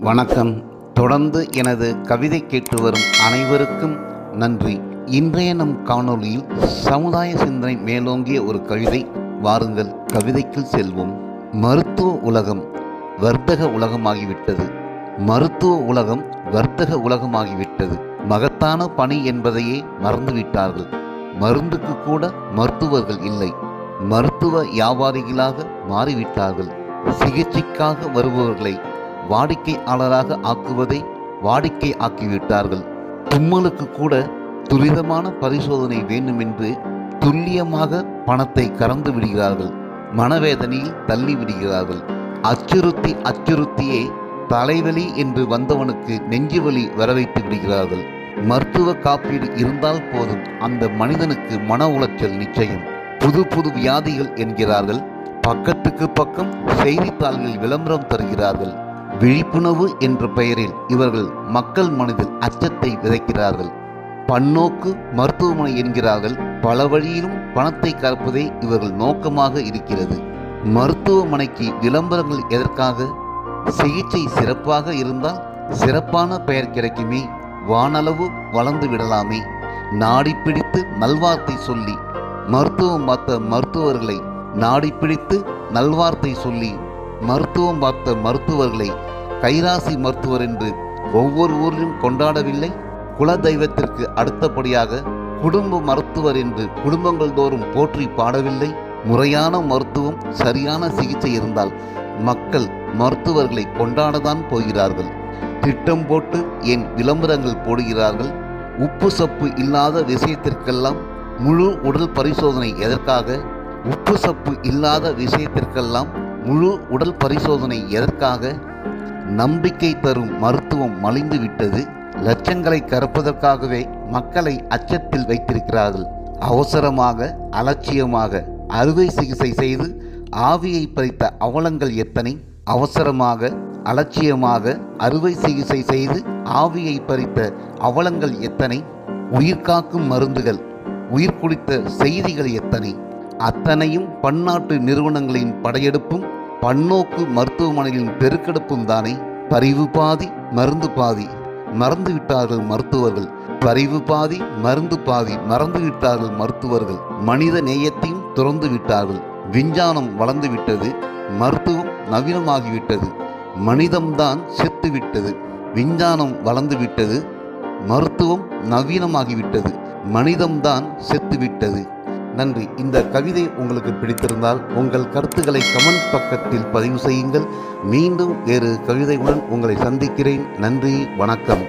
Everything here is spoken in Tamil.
வணக்கம். தொடர்ந்து எனது கவிதை கேட்டு வரும் அனைவருக்கும் நன்றி. இன்றைய நம் காணொளியில் சமுதாய சிந்தனை மேலோங்கிய ஒரு கவிதை. வாருங்கள் கவிதைக்குள் செல்வோம். மருத்துவ உலகம் வர்த்தக உலகமாகிவிட்டது. மருத்துவ உலகம் வர்த்தக உலகமாகிவிட்டது. மகத்தான பணி என்பதையே மறந்துவிட்டார்கள். மருந்துக்கு கூட மருத்துவர்கள் இல்லை. மருத்துவ வியாபாரிகளாக மாறிவிட்டார்கள். சிகிச்சைக்காக வருபவர்களை வாடிக்கையாளராக ஆக்குவதை வாடிக்கை ஆக்கிவிட்டார்கள். தும்மலுக்கு கூட துரிதமான பரிசோதனை வேண்டுமென்று துல்லியமாக பணத்தை கறந்து விடுகிறார்கள். மனவேதனையில் தள்ளி விடுகிறார்கள். அச்சுறுத்தியே தலைவலி என்று வந்தவனுக்கு நெஞ்சுவலி வரவைத்து விடுகிறார்கள். மருத்துவ காப்பீடு இருந்தால் போதும், அந்த மனிதனுக்கு மன உளைச்சல் நிச்சயம். புது வியாதிகள் என்கிறார்கள். பக்கத்துக்கு பக்கம் செய்தித்தாள்களில் விளம்பரம் தருகிறார்கள். விழிப்புணர்வு என்ற பெயரில் இவர்கள் மக்கள் மனதில் அச்சத்தை விதைக்கிறார்கள். பன்னோக்கு மருத்துவமனை என்கிறார்கள். பல வழியிலும் பணத்தை கறப்பதே இவர்கள் நோக்கமாக இருக்கிறது. மருத்துவமனைக்கு விளம்பரங்கள் எதற்காக? சிகிச்சை சிறப்பாக இருந்தால் சிறப்பான பெயர் கிடைக்குமே, வானளவு வளர்ந்து விடலாமே. நாடி பிடித்து நல்வார்த்தை சொல்லி மருத்துவம் பார்த்த மருத்துவர்களை நாடி பிடித்து நல்வார்த்தை சொல்லி மருத்துவம் பார்த்த மருத்துவர்களை கைராசி மருத்துவர் என்று ஒவ்வொரு ஊரிலும் கொண்டாடவில்லை. குல தெய்வத்திற்கு அடுத்தபடியாக குடும்ப மருத்துவர் என்று குடும்பங்கள் தோறும் போற்றி பாடவில்லை. முறையான மருத்துவம் சரியான சிகிச்சை இருந்தால் மக்கள் மருத்துவர்களை கொண்டாடத்தான் போகிறார்கள். திட்டம் போட்டு ஏன் விளம்பரங்கள் போடுகிறார்கள்? உப்பு சப்பு இல்லாத விஷயத்திற்கெல்லாம் முழு உடல் பரிசோதனை எதற்காக? உப்பு சப்பு இல்லாத விஷயத்திற்கெல்லாம் முழு உடல் பரிசோதனை எதற்காக? நம்பிக்கை தரும் மருத்துவம் மலிந்து விட்டது. லட்சங்களை கறப்பதற்காகவே மக்களை அச்சத்தில் வைத்திருக்கிறார்கள். அவசரமாக அலட்சியமாக அறுவை சிகிச்சை செய்து ஆவியை பறித்த அவலங்கள் எத்தனை! அவசரமாக அலட்சியமாக அறுவை சிகிச்சை செய்து ஆவியை பறித்த அவலங்கள் எத்தனை! உயிர்காக்கும் மருந்துகள், உயிர் குடித்த செய்திகள் எத்தனை! அத்தனையும் பன்னாட்டு நிறுவனங்களின் படையெடுப்பும் பன்னோக்கு மருத்துவமனைகளின் பெருக்கெடுப்பும் தானே. பரிவு பாதி மருந்து பாதி மறந்துவிட்டார்கள் மருத்துவர்கள். பரிவு பாதி மருந்து பாதி மறந்துவிட்டார்கள் மருத்துவர்கள். மனித நேயத்தையும் துறந்து விட்டார்கள். விஞ்ஞானம் வளர்ந்து விட்டது. மருத்துவம் நவீனமாகிவிட்டது. மனிதம்தான் செத்துவிட்டது. விஞ்ஞானம் வளர்ந்து விட்டது. மருத்துவம் நவீனமாகிவிட்டது. மனிதம்தான் செத்துவிட்டது. நன்றி. இந்த கவிதை உங்களுக்கு பிடித்திருந்தால் உங்கள் கருத்துக்களை கமெண்ட் பக்கத்தில் பதிவு செய்யுங்கள். மீண்டும் வேறு கவிதையுடன் உங்களை சந்திக்கிறேன். நன்றி, வணக்கம்.